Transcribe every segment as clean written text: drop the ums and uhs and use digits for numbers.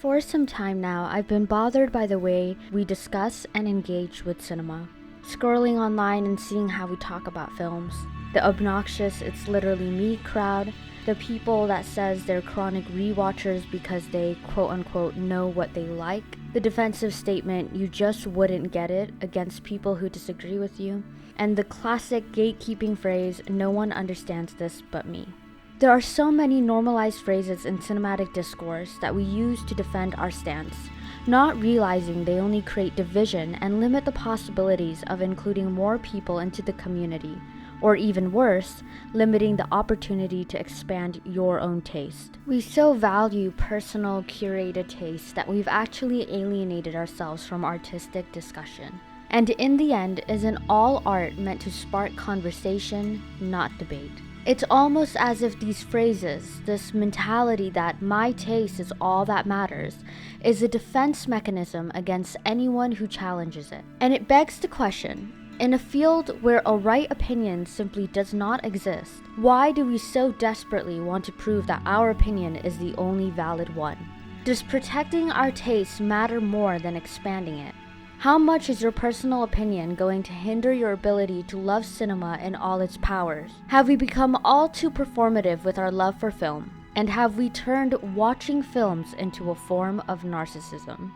For some time now, I've been bothered by the way we discuss and engage with cinema. Scrolling online and seeing how we talk about films. The obnoxious "it's literally me" crowd. The people that says they're chronic rewatchers because they quote-unquote know what they like. The defensive statement, "you just wouldn't get it," against people who disagree with you. And the classic gatekeeping phrase, "no one understands this but me." There are so many normalized phrases in cinematic discourse that we use to defend our stance, not realizing they only create division and limit the possibilities of including more people into the community, or even worse, limiting the opportunity to expand your own taste. We so value personal, curated taste that we've actually alienated ourselves from artistic discussion. And in the end, isn't all art meant to spark conversation, not debate? It's almost as if these phrases, this mentality that my taste is all that matters, is a defense mechanism against anyone who challenges it. And it begs the question, in a field where a right opinion simply does not exist, why do we so desperately want to prove that our opinion is the only valid one? Does protecting our taste matter more than expanding it? How much is your personal opinion going to hinder your ability to love cinema in all its powers? Have we become all too performative with our love for film? And have we turned watching films into a form of narcissism?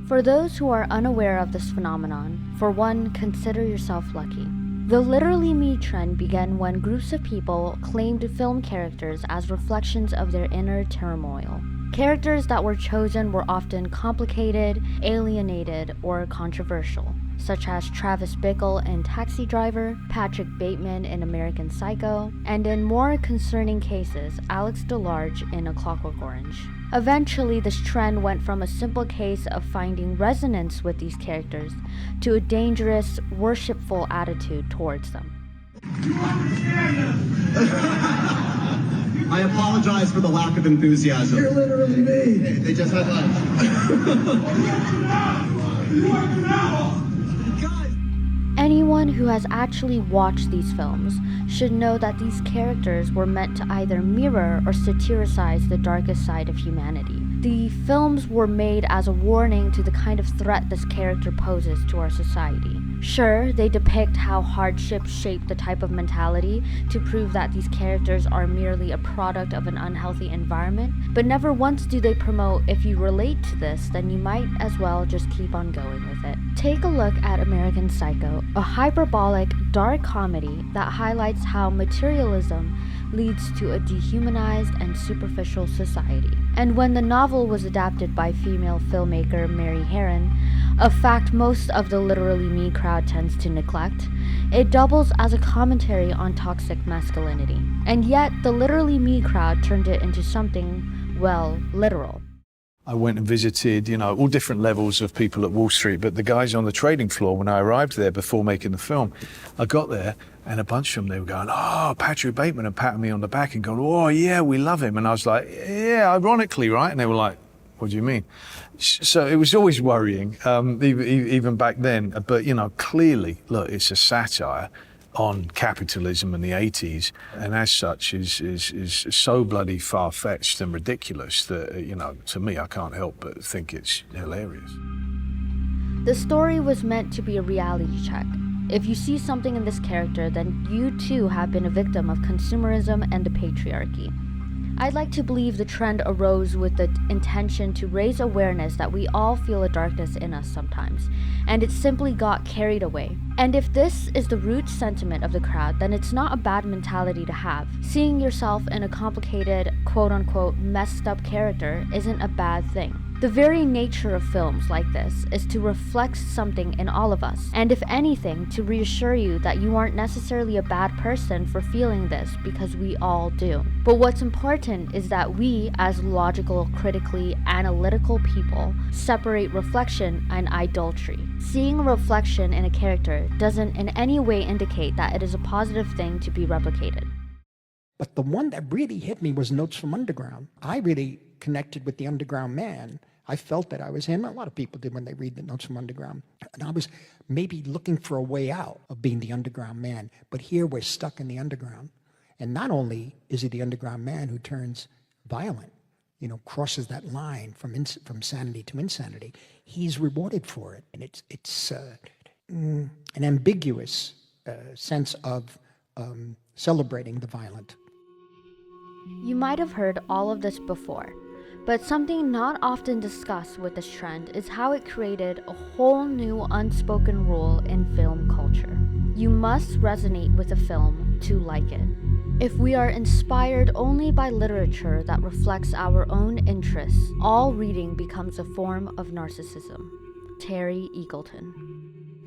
For those who are unaware of this phenomenon, for one, consider yourself lucky. The literally me trend began when groups of people claimed film characters as reflections of their inner turmoil. Characters that were chosen were often complicated, alienated, or controversial, such as Travis Bickle in Taxi Driver, Patrick Bateman in American Psycho, and in more concerning cases, Alex DeLarge in A Clockwork Orange. Eventually, this trend went from a simple case of finding resonance with these characters to a dangerous, worshipful attitude towards them. I apologize for the lack of enthusiasm. You're literally me. They just had lunch. Anyone who has actually watched these films should know that these characters were meant to either mirror or satirize the darkest side of humanity. The films were made as a warning to the kind of threat this character poses to our society. Sure, they depict how hardship shaped the type of mentality to prove that these characters are merely a product of an unhealthy environment, but never once do they promote, if you relate to this, then you might as well just keep on going with it. Take a look at American Psycho, a hyperbolic, dark comedy that highlights how materialism leads to a dehumanized and superficial society. And when the novel was adapted by female filmmaker Mary Herron, a fact most of the literally me crowd tends to neglect, it doubles as a commentary on toxic masculinity. And yet, the literally me crowd turned it into something, well, literal. I went and visited, all different levels of people at Wall Street, but the guys on the trading floor, when I arrived there before making the film, I got there and a bunch of them, they were going, "Oh, Patrick Bateman," and patting me on the back and going, "Oh yeah, we love him." And I was like, "Yeah, ironically, right?" And they were like, "What do you mean?" So it was always worrying, even back then. But, clearly, look, it's a satire on capitalism in the 80s, and as such is so bloody far-fetched and ridiculous that, to me, I can't help but think it's hilarious. The story was meant to be a reality check. If you see something in this character, then you too have been a victim of consumerism and the patriarchy. I'd like to believe the trend arose with the intention to raise awareness that we all feel a darkness in us sometimes, and it simply got carried away. And if this is the root sentiment of the crowd, then it's not a bad mentality to have. Seeing yourself in a complicated, quote-unquote, messed up character isn't a bad thing. The very nature of films like this is to reflect something in all of us, and if anything, to reassure you that you aren't necessarily a bad person for feeling this, because we all do. But what's important is that we, as logical, critically analytical people, separate reflection and idolatry. Seeing a reflection in a character doesn't in any way indicate that it is a positive thing to be replicated. But the one that really hit me was Notes from Underground. I really connected with the underground man. I felt that I was him. A lot of people did when they read the Notes from Underground. And I was maybe looking for a way out of being the underground man. But here we're stuck in the underground. And not only is he the underground man who turns violent, crosses that line from sanity to insanity, he's rewarded for it. And it's an ambiguous sense of celebrating the violent. You might have heard all of this before, but something not often discussed with this trend is how it created a whole new unspoken rule in film culture. You must resonate with a film to like it. If we are inspired only by literature that reflects our own interests, all reading becomes a form of narcissism. Terry Eagleton.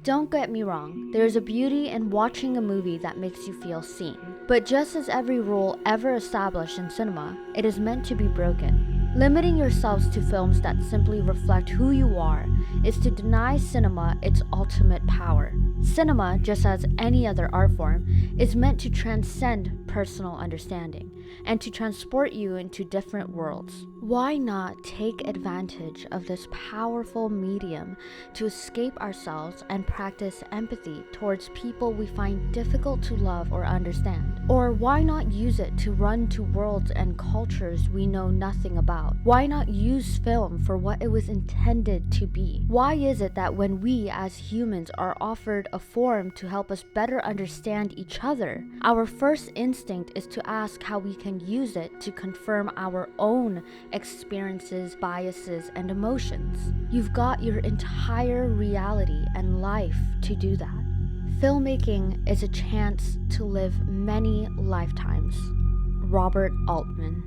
Don't get me wrong, there is a beauty in watching a movie that makes you feel seen. But just as every rule ever established in cinema, it is meant to be broken. Limiting yourselves to films that simply reflect who you are is to deny cinema its ultimate power. Cinema, just as any other art form, is meant to transcend personal understanding and to transport you into different worlds. Why not take advantage of this powerful medium to escape ourselves and practice empathy towards people we find difficult to love or understand? Or why not use it to run to worlds and cultures we know nothing about? Why not use film for what it was intended to be? Why is it that when we as humans are offered a forum to help us better understand each other, our first instinct is to ask how we can use it to confirm our own experiences, biases, and emotions? You've got your entire reality and life to do that. Filmmaking is a chance to live many lifetimes. Robert Altman.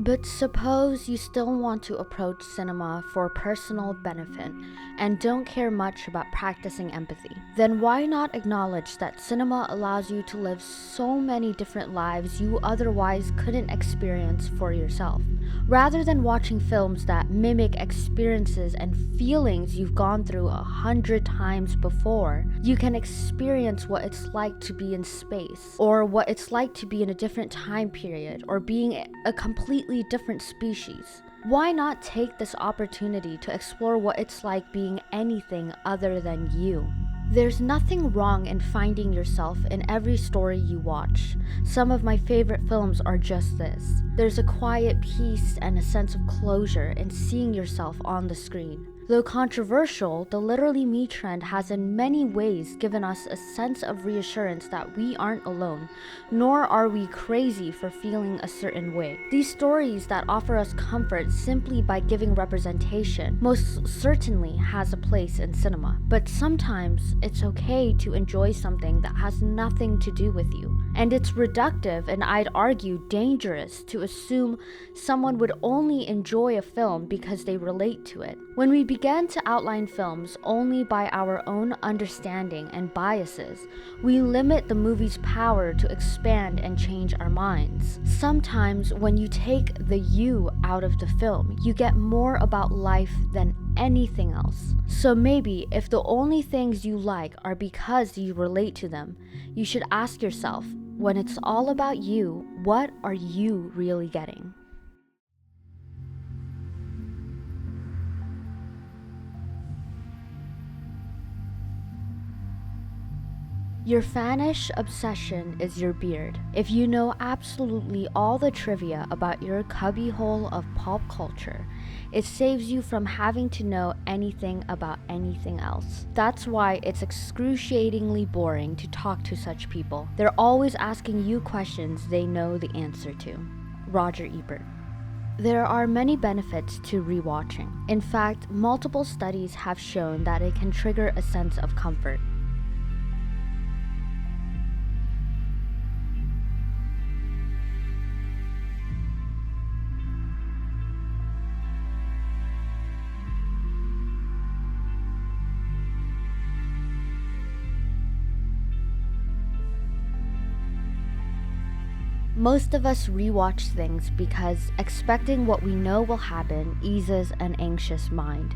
But suppose you still want to approach cinema for personal benefit and don't care much about practicing empathy. Then why not acknowledge that cinema allows you to live so many different lives you otherwise couldn't experience for yourself? Rather than watching films that mimic experiences and feelings you've gone through 100 times before, you can experience what it's like to be in space, or what it's like to be in a different time period, or being a completely different species. Why not take this opportunity to explore what it's like being anything other than you? There's nothing wrong in finding yourself in every story you watch. Some of my favorite films are just this. There's a quiet peace and a sense of closure in seeing yourself on the screen. Though controversial, the Literally Me trend has in many ways given us a sense of reassurance that we aren't alone, nor are we crazy for feeling a certain way. These stories that offer us comfort simply by giving representation most certainly has a place in cinema. But sometimes it's okay to enjoy something that has nothing to do with you. And it's reductive and I'd argue dangerous to assume someone would only enjoy a film because they relate to it. When we began to outline films only by our own understanding and biases, we limit the movie's power to expand and change our minds. Sometimes when you take the you out of the film, you get more about life than anything else. So maybe if the only things you like are because you relate to them, you should ask yourself, when it's all about you, what are you really getting? Your fanish obsession is your beard. If you know absolutely all the trivia about your cubbyhole of pop culture, it saves you from having to know anything about anything else. That's why it's excruciatingly boring to talk to such people. They're always asking you questions they know the answer to. Roger Ebert. There are many benefits to rewatching. In fact, multiple studies have shown that it can trigger a sense of comfort. Most of us rewatch things because expecting what we know will happen eases an anxious mind,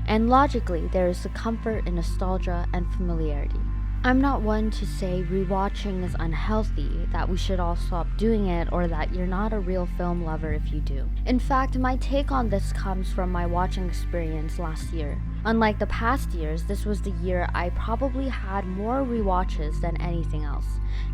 and logically there is a comfort in nostalgia and familiarity. I'm not one to say rewatching is unhealthy, that we should all stop doing it, or that you're not a real film lover if you do. In fact, my take on this comes from my watching experience last year. Unlike the past years, this was the year I probably had more rewatches than anything else.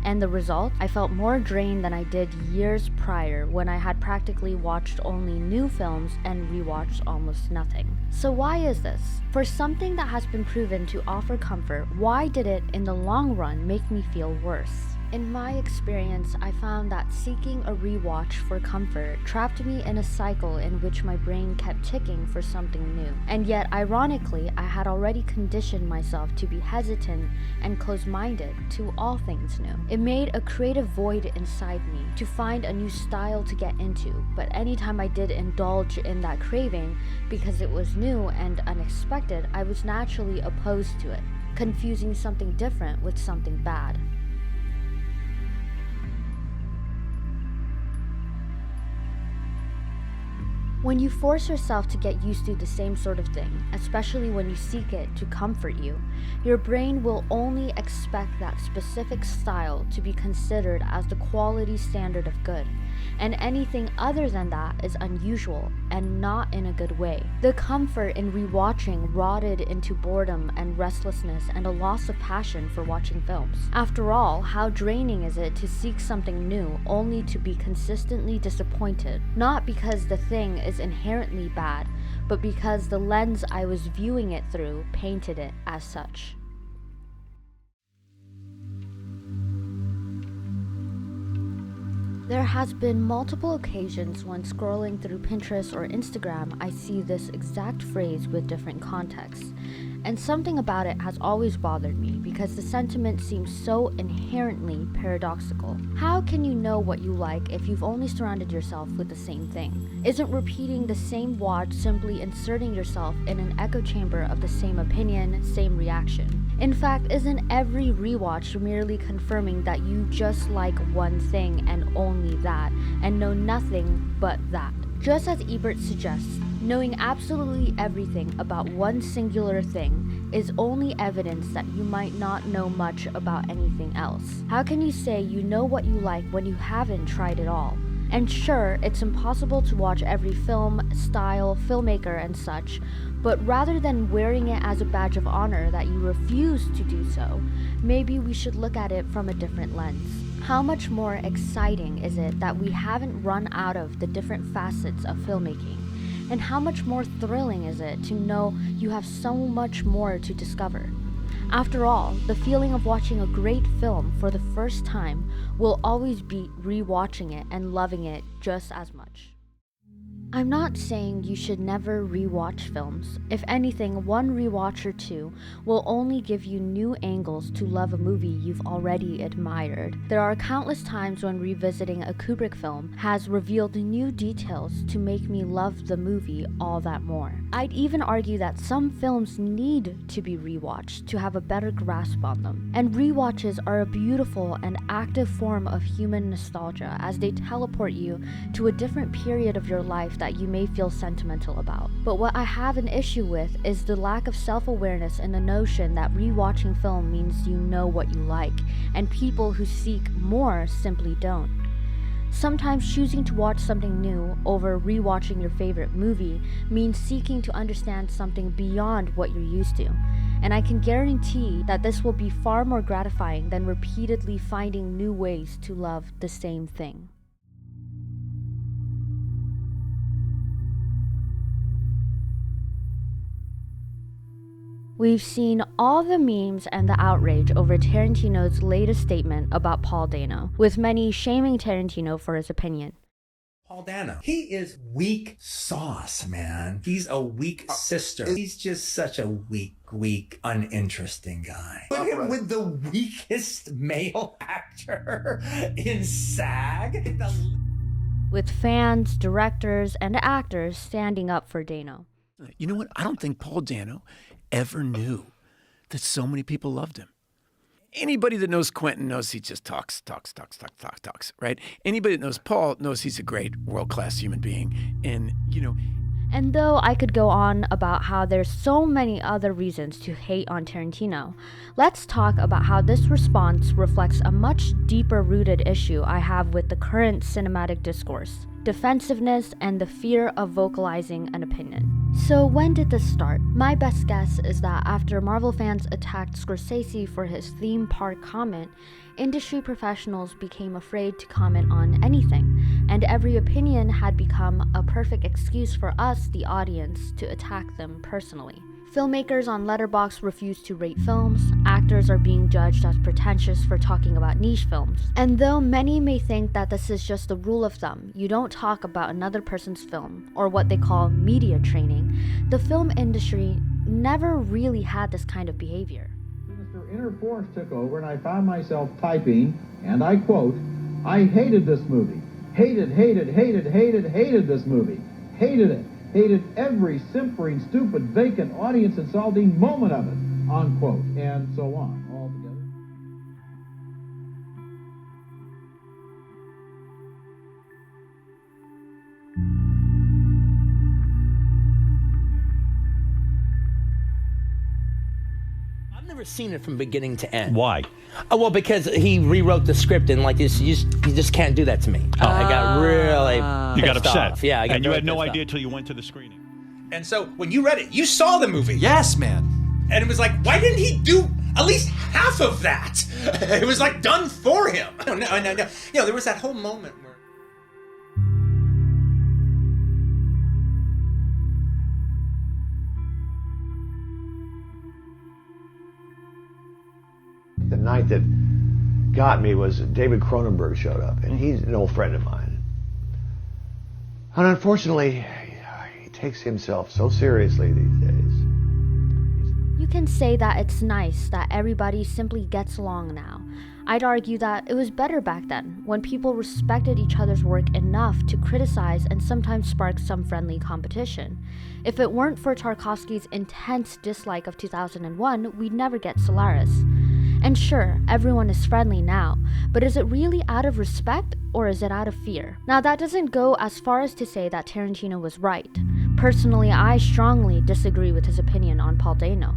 And the result? I felt more drained than I did years prior when I had practically watched only new films and rewatched almost nothing. So why is this? For something that has been proven to offer comfort, why did it in the long run make me feel worse? In my experience, I found that seeking a rewatch for comfort trapped me in a cycle in which my brain kept ticking for something new. And yet, ironically, I had already conditioned myself to be hesitant and close-minded to all things new. It made a creative void inside me to find a new style to get into, but anytime I did indulge in that craving, because it was new and unexpected, I was naturally opposed to it, confusing something different with something bad. When you force yourself to get used to the same sort of thing, especially when you seek it to comfort you, your brain will only expect that specific style to be considered as the quality standard of good, and anything other than that is unusual and not in a good way. The comfort in rewatching rotted into boredom and restlessness and a loss of passion for watching films. After all, how draining is it to seek something new only to be consistently disappointed, not because the thing is inherently bad, but because the lens I was viewing it through painted it as such. There has been multiple occasions when scrolling through Pinterest or Instagram, I see this exact phrase with different contexts. And something about it has always bothered me because the sentiment seems so inherently paradoxical. How can you know what you like if you've only surrounded yourself with the same thing? Isn't repeating the same watch simply inserting yourself in an echo chamber of the same opinion, same reaction? In fact, isn't every rewatch merely confirming that you just like one thing and only that, and know nothing but that? Just as Ebert suggests, knowing absolutely everything about one singular thing is only evidence that you might not know much about anything else. How can you say you know what you like when you haven't tried it all? And sure, it's impossible to watch every film, style, filmmaker, and such, but rather than wearing it as a badge of honor that you refuse to do so, maybe we should look at it from a different lens. How much more exciting is it that we haven't run out of the different facets of filmmaking? And how much more thrilling is it to know you have so much more to discover? After all, the feeling of watching a great film for the first time will always be rewatching it and loving it just as much. I'm not saying you should never rewatch films. If anything, one rewatch or two will only give you new angles to love a movie you've already admired. There are countless times when revisiting a Kubrick film has revealed new details to make me love the movie all that more. I'd even argue that some films need to be rewatched to have a better grasp on them. And rewatches are a beautiful and active form of human nostalgia as they teleport you to a different period of your life that you may feel sentimental about. But what I have an issue with is the lack of self-awareness and the notion that rewatching film means you know what you like, and people who seek more simply don't. Sometimes choosing to watch something new over rewatching your favorite movie means seeking to understand something beyond what you're used to. And I can guarantee that this will be far more gratifying than repeatedly finding new ways to love the same thing. We've seen all the memes and the outrage over Tarantino's latest statement about Paul Dano, with many shaming Tarantino for his opinion. Paul Dano, he is weak sauce, man. He's a weak sister. He's just such a weak, uninteresting guy. Put him with the weakest male actor in SAG. With fans, directors, and actors standing up for Dano. You know what? I don't think Paul Dano ever knew that so many people loved him. Anybody that knows Quentin knows he just talks, right? Anybody that knows Paul knows he's a great world-class human being. And, And though I could go on about how there's so many other reasons to hate on Tarantino, let's talk about how this response reflects a much deeper rooted issue I have with the current cinematic discourse: defensiveness and the fear of vocalizing an opinion. So when did this start? My best guess is that after Marvel fans attacked Scorsese for his theme park comment, industry professionals became afraid to comment on anything, and every opinion had become a perfect excuse for us, the audience, to attack them personally. Filmmakers on Letterboxd refuse to rate films, actors are being judged as pretentious for talking about niche films. And though many may think that this is just a rule of thumb, you don't talk about another person's film, or what they call media training, the film industry never really had this kind of behavior. Mr. Inner Force took over and I found myself typing, and I quote, "I hated this movie. Hated this movie. Hated it. Hated every simpering, stupid, vacant, audience-insulting moment of it," unquote, and so on, all together. I've never seen it from beginning to end. Why? Oh, well, because he rewrote the script and like this, you just can't do that to me. I got really You got pissed upset. off. Yeah, I got and you really had no pissed idea off. till you went to the screening. And so when you read it, you saw the movie. Yes, man. And it was like, why didn't he do at least half of that? It was like done for him. No. You know, there was that whole moment where... The night that got me was David Cronenberg showed up, and he's an old friend of mine. And unfortunately, he takes himself so seriously these days. You can say that it's nice that everybody simply gets along now. I'd argue that it was better back then, when people respected each other's work enough to criticize and sometimes spark some friendly competition. If it weren't for Tarkovsky's intense dislike of 2001, we'd never get Solaris. And sure, everyone is friendly now, but is it really out of respect or is it out of fear? Now, that doesn't go as far as to say that Tarantino was right. Personally, I strongly disagree with his opinion on Paul Dano,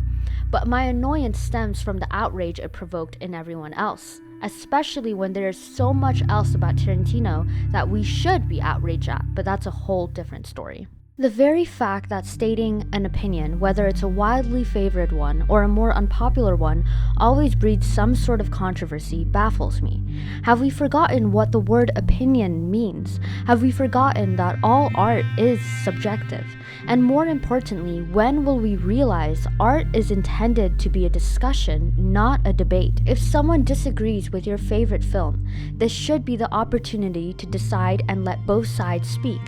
but my annoyance stems from the outrage it provoked in everyone else, especially when there's so much else about Tarantino that we should be outraged at, but that's a whole different story. The very fact that stating an opinion, whether it's a widely favored one or a more unpopular one, always breeds some sort of controversy baffles me. Have we forgotten what the word opinion means? Have we forgotten that all art is subjective? And more importantly, when will we realize art is intended to be a discussion, not a debate? If someone disagrees with your favorite film, this should be the opportunity to decide and let both sides speak.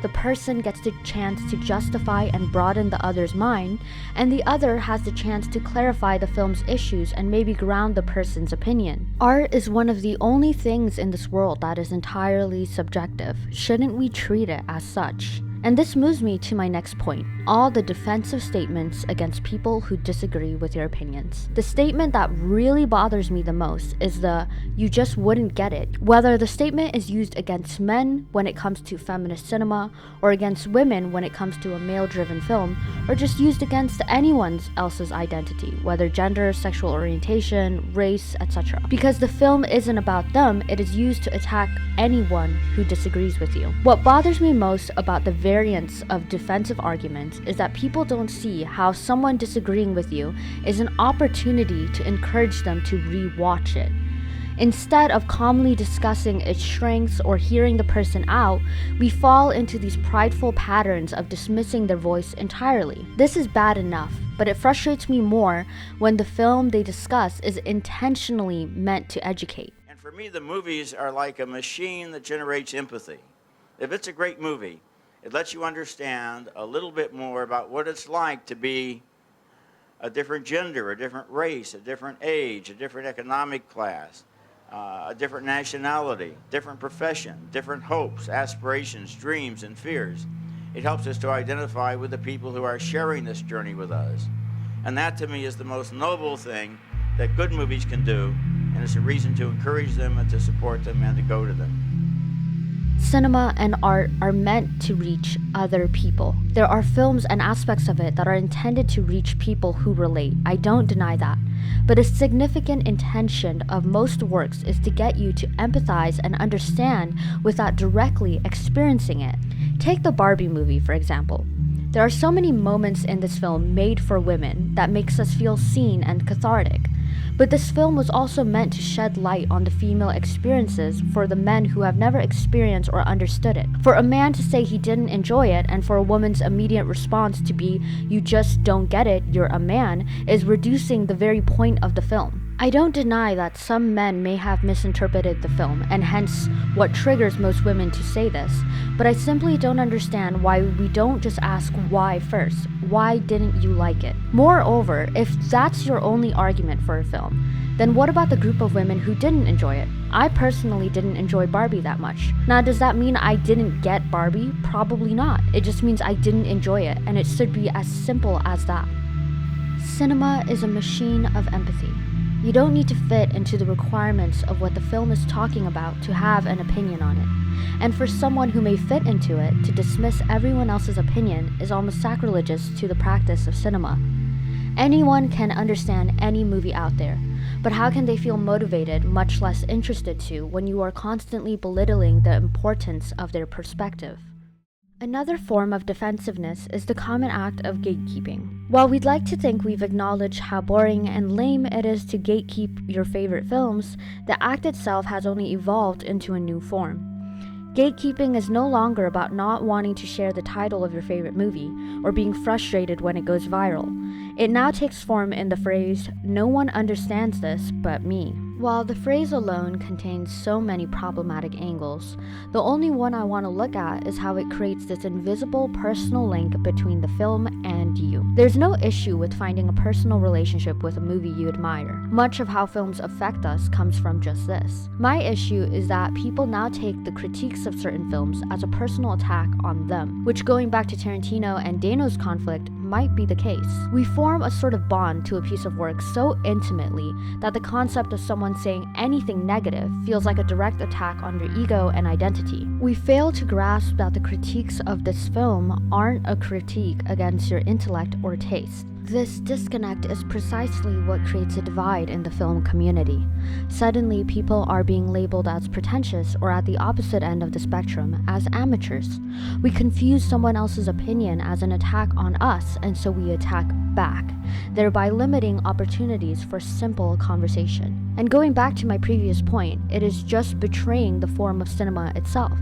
The person gets the chance to justify and broaden the other's mind, and the other has the chance to clarify the film's issues and maybe ground the person's opinion. Art is one of the only things in this world that is entirely subjective. Shouldn't we treat it as such? And this moves me to my next point, all the defensive statements against people who disagree with your opinions. The statement that really bothers me the most is the "you just wouldn't get it." Whether the statement is used against men when it comes to feminist cinema, or against women when it comes to a male-driven film, or just used against anyone else's identity, whether gender, sexual orientation, race, etc. Because the film isn't about them, it is used to attack anyone who disagrees with you. What bothers me most about the variance of defensive arguments is that people don't see how someone disagreeing with you is an opportunity to encourage them to re-watch it. Instead of calmly discussing its strengths or hearing the person out, we fall into these prideful patterns of dismissing their voice entirely. This is bad enough, but it frustrates me more when the film they discuss is intentionally meant to educate. And for me, the movies are like a machine that generates empathy. If it's a great movie, it lets you understand a little bit more about what it's like to be a different gender, a different race, a different age, a different economic class, a different nationality, different profession, different hopes, aspirations, dreams, and fears. It helps us to identify with the people who are sharing this journey with us. And that, to me, is the most noble thing that good movies can do, and it's a reason to encourage them and to support them and to go to them. Cinema and art are meant to reach other people. There are films and aspects of it that are intended to reach people who relate. I don't deny that. But a significant intention of most works is to get you to empathize and understand without directly experiencing it. Take the Barbie movie, for example. There are so many moments in this film made for women that makes us feel seen and cathartic. But this film was also meant to shed light on the female experiences for the men who have never experienced or understood it. For a man to say he didn't enjoy it and for a woman's immediate response to be, "You just don't get it, you're a man," is reducing the very point of the film. I don't deny that some men may have misinterpreted the film, and hence what triggers most women to say this, but I simply don't understand why we don't just ask why first. Why didn't you like it? Moreover, if that's your only argument for a film, then what about the group of women who didn't enjoy it? I personally didn't enjoy Barbie that much. Now, does that mean I didn't get Barbie? Probably not. It just means I didn't enjoy it, and it should be as simple as that. Cinema is a machine of empathy. You don't need to fit into the requirements of what the film is talking about to have an opinion on it. And for someone who may fit into it, to dismiss everyone else's opinion is almost sacrilegious to the practice of cinema. Anyone can understand any movie out there, but how can they feel motivated, much less interested to, when you are constantly belittling the importance of their perspective? Another form of defensiveness is the common act of gatekeeping. While we'd like to think we've acknowledged how boring and lame it is to gatekeep your favorite films, the act itself has only evolved into a new form. Gatekeeping is no longer about not wanting to share the title of your favorite movie or being frustrated when it goes viral. It now takes form in the phrase, "No one understands this but me." While the phrase alone contains so many problematic angles, the only one I want to look at is how it creates this invisible personal link between the film and you. There's no issue with finding a personal relationship with a movie you admire. Much of how films affect us comes from just this. My issue is that people now take the critiques of certain films as a personal attack on them, which, going back to Tarantino and Dano's conflict, might be the case. We form a sort of bond to a piece of work so intimately that the concept of someone saying anything negative feels like a direct attack on your ego and identity. We fail to grasp that the critiques of this film aren't a critique against your intellect or taste. This disconnect is precisely what creates a divide in the film community. Suddenly, people are being labeled as pretentious or at the opposite end of the spectrum, as amateurs. We confuse someone else's opinion as an attack on us, and so we attack back, thereby limiting opportunities for simple conversation. And going back to my previous point, it is just betraying the form of cinema itself.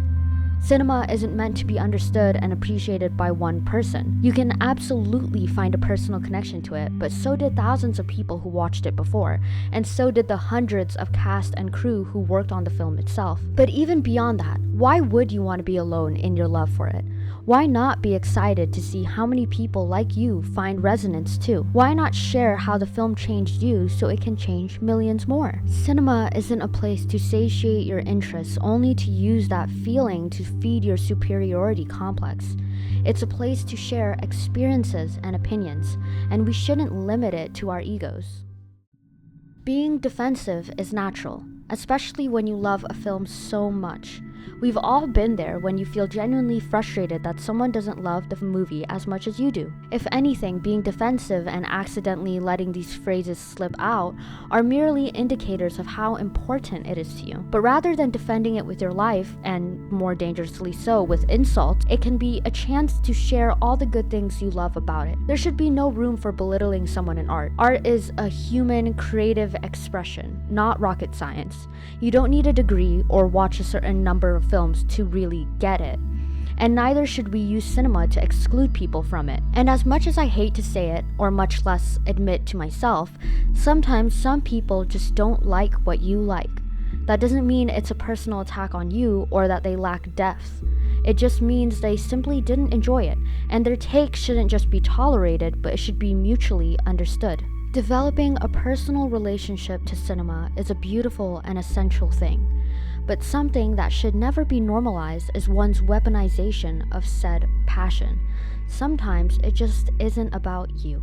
Cinema isn't meant to be understood and appreciated by one person. You can absolutely find a personal connection to it, but so did thousands of people who watched it before, and so did the hundreds of cast and crew who worked on the film itself. But even beyond that, why would you want to be alone in your love for it? Why not be excited to see how many people like you find resonance too? Why not share how the film changed you so it can change millions more? Cinema isn't a place to satiate your interests only to use that feeling to feed your superiority complex. It's a place to share experiences and opinions, and we shouldn't limit it to our egos. Being defensive is natural, especially when you love a film so much. We've all been there when you feel genuinely frustrated that someone doesn't love the movie as much as you do. If anything, being defensive and accidentally letting these phrases slip out are merely indicators of how important it is to you. But rather than defending it with your life, and more dangerously so with insult, it can be a chance to share all the good things you love about it. There should be no room for belittling someone in art. Art is a human, creative expression, not rocket science. You don't need a degree or watch a certain number of films to really get it. And neither should we use cinema to exclude people from it. And as much as I hate to say it, or much less admit to myself, sometimes some people just don't like what you like. That doesn't mean it's a personal attack on you or that they lack depth. It just means they simply didn't enjoy it, and their take shouldn't just be tolerated, but it should be mutually understood. Developing a personal relationship to cinema is a beautiful and essential thing, but something that should never be normalized is one's weaponization of said passion. Sometimes it just isn't about you.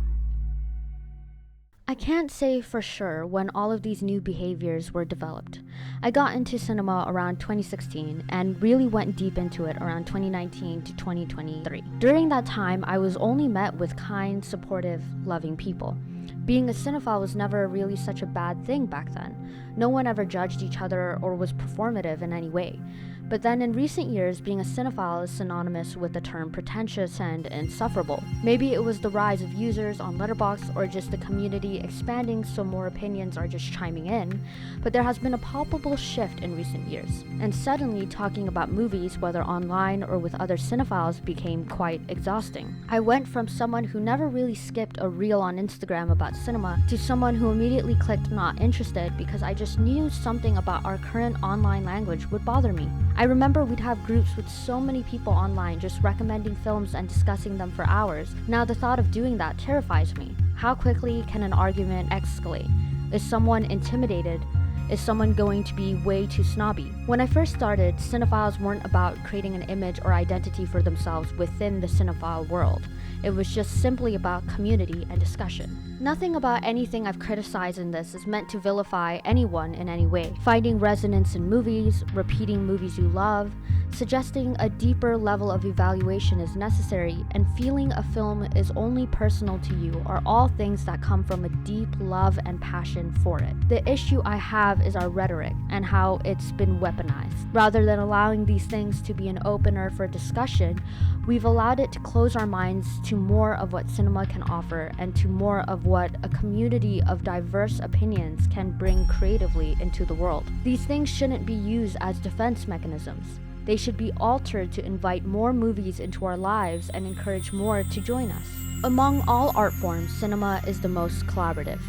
I can't say for sure when all of these new behaviors were developed. I got into cinema around 2016 and really went deep into it around 2019 to 2023. During that time, I was only met with kind, supportive, loving people. Being a cinephile was never really such a bad thing back then. No one ever judged each other or was performative in any way. But then in recent years, being a cinephile is synonymous with the term pretentious and insufferable. Maybe it was the rise of users on Letterboxd or just the community expanding so more opinions are just chiming in, but there has been a palpable shift in recent years. And suddenly talking about movies, whether online or with other cinephiles, became quite exhausting. I went from someone who never really skipped a reel on Instagram about cinema to someone who immediately clicked not interested because I just knew something about our current online language would bother me. I remember we'd have groups with so many people online just recommending films and discussing them for hours. Now the thought of doing that terrifies me. How quickly can an argument escalate? Is someone intimidated? Is someone going to be way too snobby? When I first started, cinephiles weren't about creating an image or identity for themselves within the cinephile world. It was just simply about community and discussion. Nothing about anything I've criticized in this is meant to vilify anyone in any way. Finding resonance in movies, repeating movies you love, suggesting a deeper level of evaluation is necessary, and feeling a film is only personal to you are all things that come from a deep love and passion for it. The issue I have is our rhetoric and how it's been weaponized. Rather than allowing these things to be an opener for discussion, we've allowed it to close our minds to more of what cinema can offer and to more of what a community of diverse opinions can bring creatively into the world. These things shouldn't be used as defense mechanisms. They should be altered to invite more movies into our lives and encourage more to join us. Among all art forms, cinema is the most collaborative.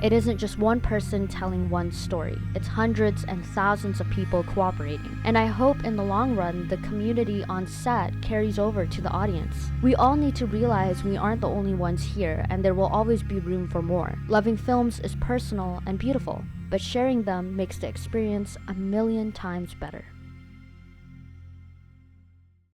It isn't just one person telling one story. It's hundreds and thousands of people cooperating. And I hope in the long run, the community on set carries over to the audience. We all need to realize we aren't the only ones here, and there will always be room for more. Loving films is personal and beautiful, but sharing them makes the experience a million times better.